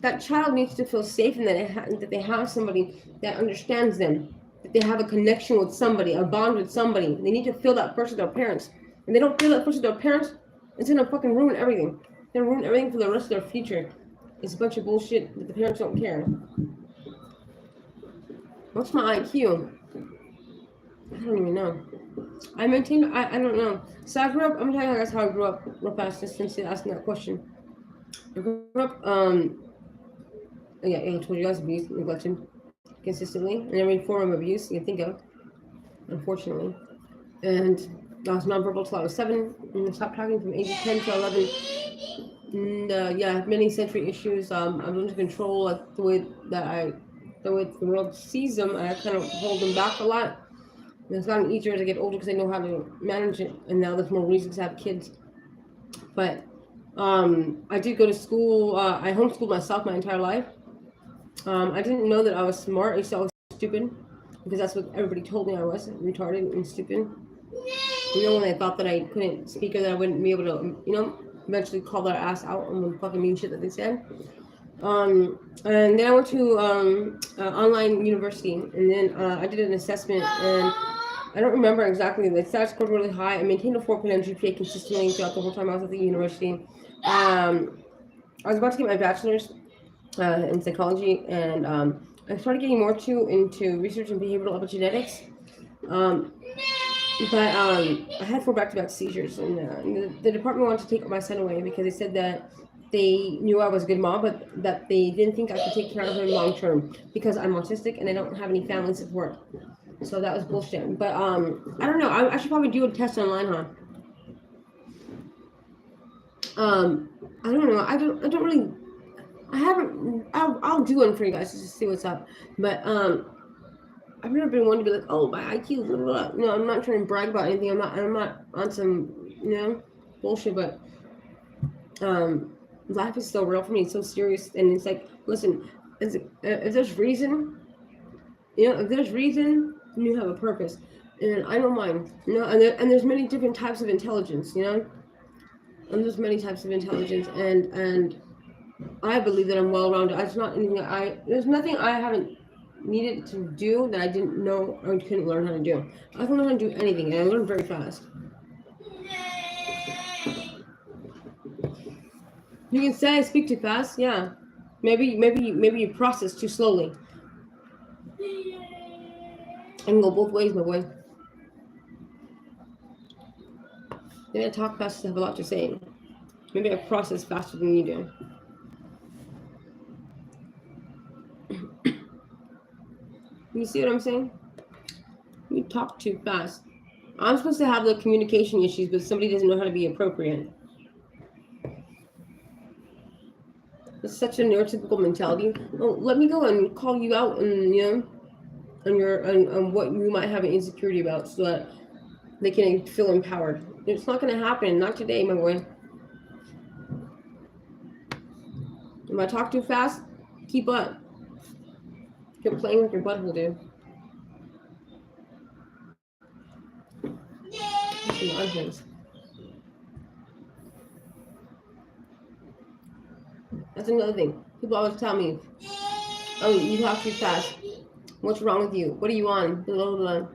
That child needs to feel safe and that they have somebody that understands them, that they have a connection with somebody, a bond with somebody. They need to feel that first with their parents. If they don't feel that first with their parents, it's gonna fucking ruin everything. It's gonna ruin everything for the rest of their future. It's a bunch of bullshit that the parents don't care. What's my IQ? I don't even know. I don't know. So I grew up, I'm telling you guys how I grew up real fast since you're asking that question. I grew up, I told you guys, abuse, neglected consistently, and every form of abuse you can think of, unfortunately. And I was nonverbal till I was 7, and I stopped talking from ages 10 to 11. And many sensory issues. I'm under control, like the way the world sees them. I kind of hold them back a lot. And it's gotten easier as I get older because I know how to manage it, and now there's more reasons to have kids. But I did go to school. I homeschooled myself my entire life. I didn't know that I was smart. I used to always stupid because that's what everybody told me I was, retarded and stupid. When they thought that I couldn't speak or that I wouldn't be able to, eventually call their ass out on the fucking mean shit that they said. And then I went to online university, and then I did an assessment, and I don't remember exactly. The stats scored really high. I maintained a 4.0 GPA consistently throughout the whole time I was at the university. I was about to get my bachelor's in psychology, and I started getting more into research in behavioral epigenetics. But I had 4 back-to-back seizures, and the department wanted to take my son away because they said that they knew I was a good mom, but that they didn't think I could take care of him long term because I'm autistic and I don't have any family support. So that was bullshit. But I don't know. I should probably do a test online, huh? I don't know. I don't really. I haven't. I'll do one for you guys just to see what's up. But I've never been one to be like, oh, my IQ, blah, blah, blah. No, I'm not trying to brag about anything. I'm not on some, bullshit. But life is so real for me. It's so serious, and it's like, listen, if there's reason, if there's reason, you have a purpose, and I know mine. And there's many different types of intelligence, and there's many types of intelligence, and I believe that I'm well-rounded. There's nothing I haven't needed to do that I didn't know or couldn't learn how to do. I can learn how to do anything, and I learn very fast. You can say I speak too fast, yeah. Maybe you process too slowly. I can go both ways, my boy. Maybe I talk fast and have a lot to say. Maybe I process faster than you do. You see what I'm saying? You talk too fast. I'm supposed to have the communication issues, but somebody doesn't know how to be appropriate. It's such a neurotypical mentality. Oh, let me go and call you out, and on what you might have an insecurity about, so that they can feel empowered. It's not going to happen. Not today, my boy. If I talk too fast, keep up. You're playing with your butthole, dude. That's some nonsense. That's another thing. People always tell me, "Oh, you talk too fast. What's wrong with you? What are you on?" Blah blah blah.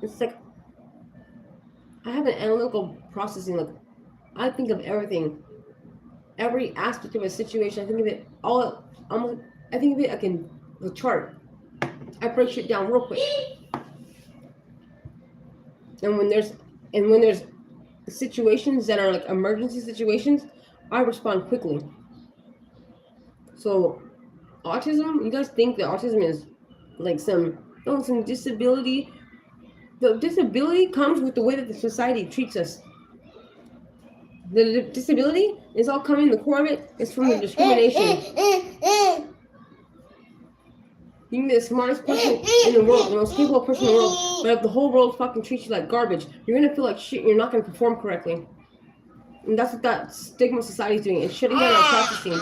It's like I have an analytical processing. Like I think of everything, every aspect of a situation. I think of it all. Almost. I think of it like in a chart. I break shit down real quick. And when there's situations that are like emergency situations, I respond quickly. So autism, you guys think that autism is like some disability? The disability comes with the way that the society treats us. The disability is all coming. The core of it is from the discrimination. You can be the smartest person in the world, the most capable person in the world, but if the whole world fucking treats you like garbage, you're gonna feel like shit. You're not gonna perform correctly, and that's what that stigma society is doing. It's shutting down our processing.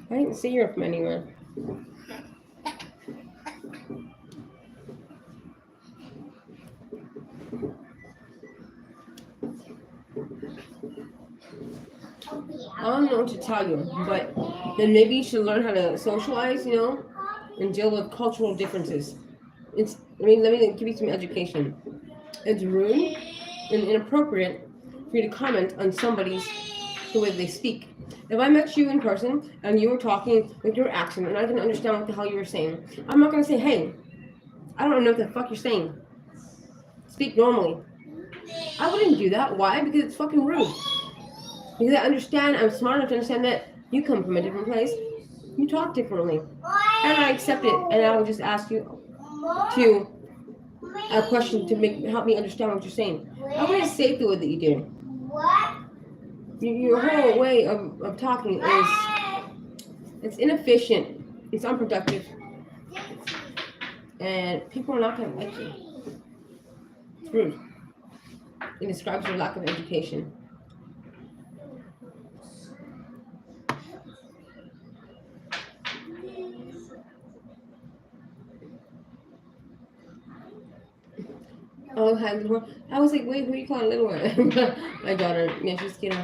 I didn't see you from anywhere. I don't know what to tell you, but then maybe you should learn how to socialize, and deal with cultural differences. Let me give you some education. It's rude and inappropriate for you to comment on somebody's the way they speak. If I met you in person and you were talking with your accent and I didn't understand what the hell you were saying, I'm not gonna say, "Hey, I don't know what the fuck you're saying. Speak normally." I wouldn't do that. Why? Because it's fucking rude. Because I'm smart enough to understand that you come from a different place, you talk differently, and I accept it. And I will just ask you to a question to help me understand what you're saying. I wouldn't say it the way that you do. Your whole way of talking it's inefficient, it's unproductive, and people are not going to like you. It's rude. It describes your lack of education. Oh, hi, little one. I was like, wait, who are you calling little one? My daughter. Yeah, she's skinny.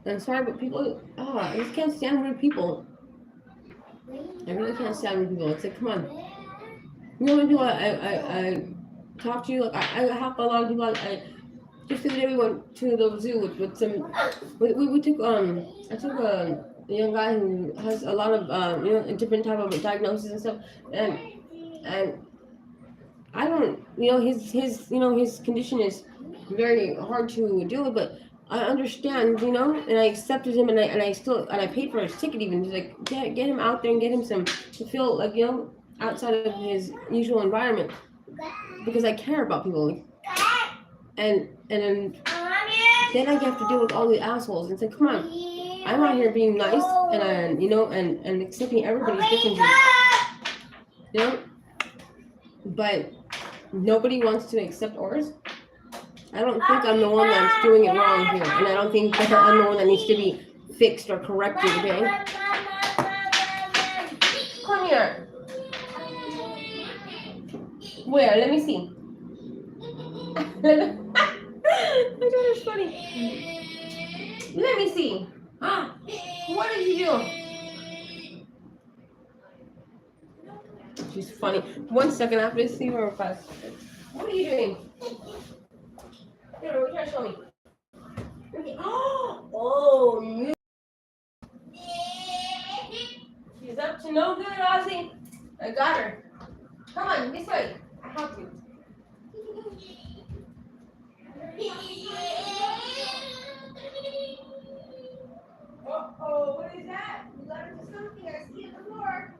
I'm sorry, but people, I just can't stand rude people. I really can't stand rude people. It's like, come on. You know how many people I talk to you? Like, I help a lot of people. Just the other day we went to the zoo with some, we took, I took a young guy who has a lot of, a different type of diagnosis and stuff. And I don't, his condition is very hard to deal with, but I understand, and I accepted him, and I paid for his ticket even to like get him out there and get him to feel like outside of his usual environment because I care about people, and then I have to deal with all the assholes and say, come on, I'm out here being nice and accepting everybody's differences, but nobody wants to accept ours. I don't think I'm the one that's doing it wrong here, and I don't think that I'm the one that needs to be fixed or corrected, okay? Come here. Where? Let me see. My daughter's funny. Let me see. What did you do? She's funny. 1 second after this, see her fast. What are you doing? Here, what are you trying to show me? Okay. Oh, no. She's up to no good, Ozzy. I got her. Come on, this way. I help you. Uh-oh, what is that? You got into something. I see it on the floor.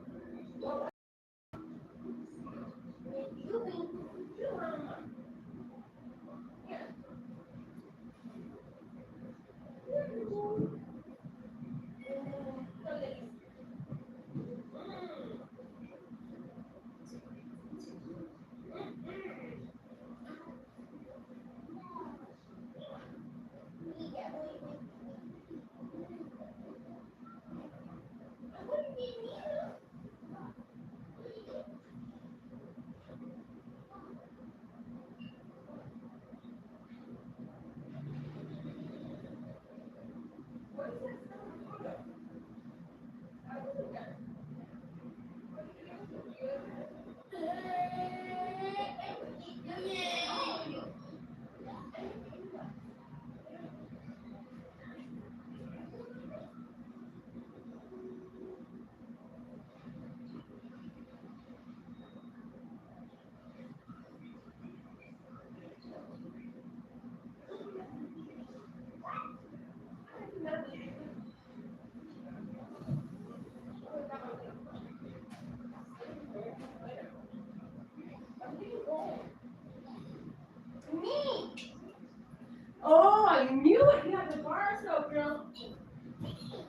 Me. Oh, I knew it. You have the bar scope, girl.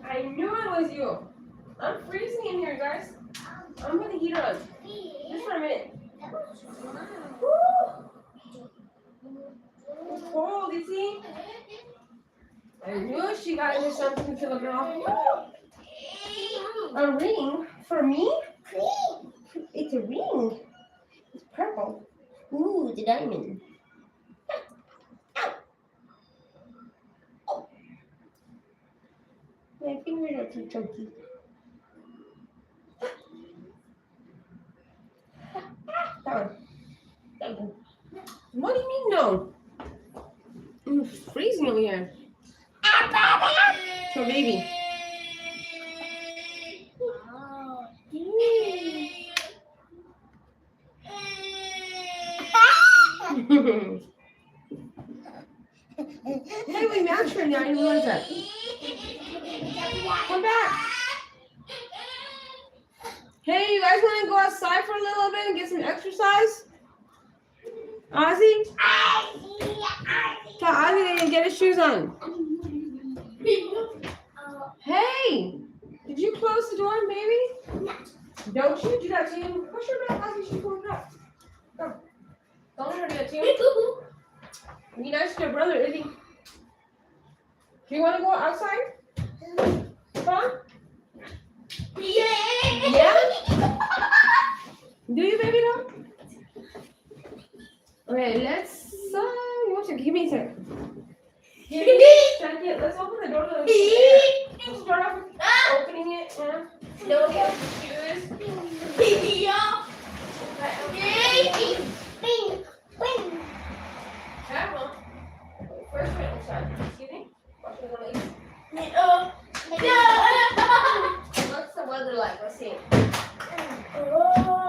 I knew it was you. I'm freezing in here, guys. I'm putting the heater on. Just for a minute. Woo! It's cold, you see? I knew she got into something to the girl. A ring? For me? It's a ring. It's purple. Ooh, the diamond. My fingers are too chunky. What do you mean no? It's freezing over here. So baby. Hey, we matched her now. I didn't realize that. Come back. Hey, you guys want to go outside for a little bit and get some exercise? Ozzy? Tell Ozzy to get his shoes on. Hey, did you close the door, baby? Don't you do that to him. Push her back, Ozzy. She's going up. Go. Don't let her do that to you. Be nice to your brother, Izzy. Do you want to go outside? Come on. Yeah? Do you, baby, now? Okay, let's, give me a second. Give me a second. Let's open the door to the Let's start off with opening it. No, get the shoes. Careful. First, we're start. Excuse me. Washing the legs. What's the weather like? Let's see. Hold on.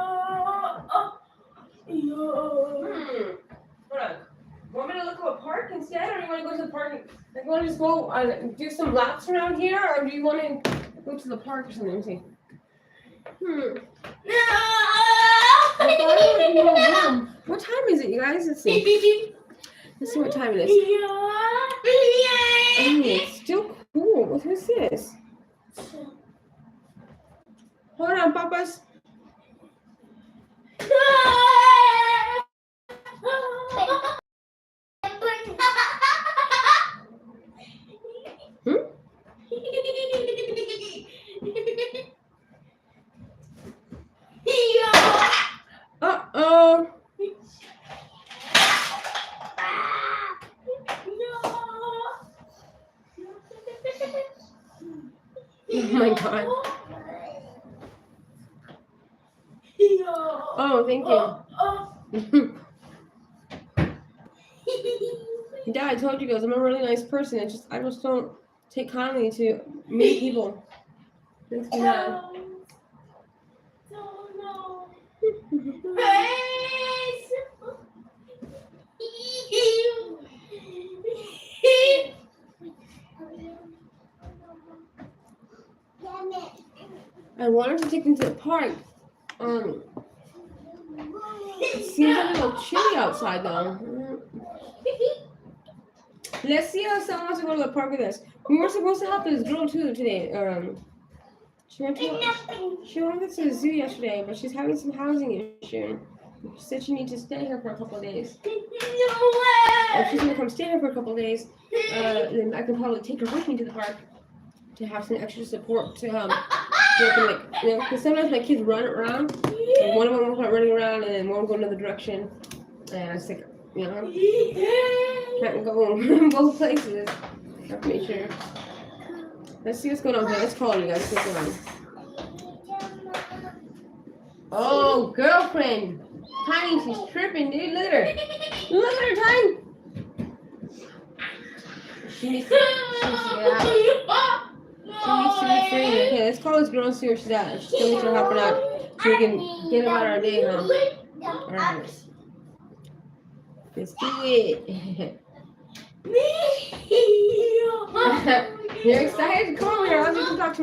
Want me to look at a park instead, or do you want to go to the park? Like, you want to just go do some laps around here, or do you want to go to the park or something? Let me see. What time is it, you guys? Let's see. Let's see what time it is. It's still cool. What is this? Hold on, Papas. Uh-oh. Oh my God. Oh, thank you. Dad, I told you guys I'm a really nice person. I just don't take kindly to mean people. Makes me mad. I wanted to take them to the park. It seems a little chilly outside though. Let's see if someone wants to go to the park with us. We were supposed to help this girl too today. She went to the zoo yesterday, but she's having some housing issue. She said she needs to stay here for a couple of days. If she's gonna come stay here for a couple of days, then I can probably take her with me to the park to have some extra support to because sometimes my kids run around, and one of them will start running around, and then one will go another direction, and I was like, can't go in both places. I have to make sure. Let's see what's going on here. Let's call you guys. What's going on? Oh, girlfriend. Tiny, she's tripping, dude. Look at her. Look at her, Tiny. She needs to get out. She needs to be free. Okay, let's call this girl and see where she's at. She's still needs to help her out so we can get about our day, huh? Alright. Let's do it. You're excited? Come on, girl. You can talk to me.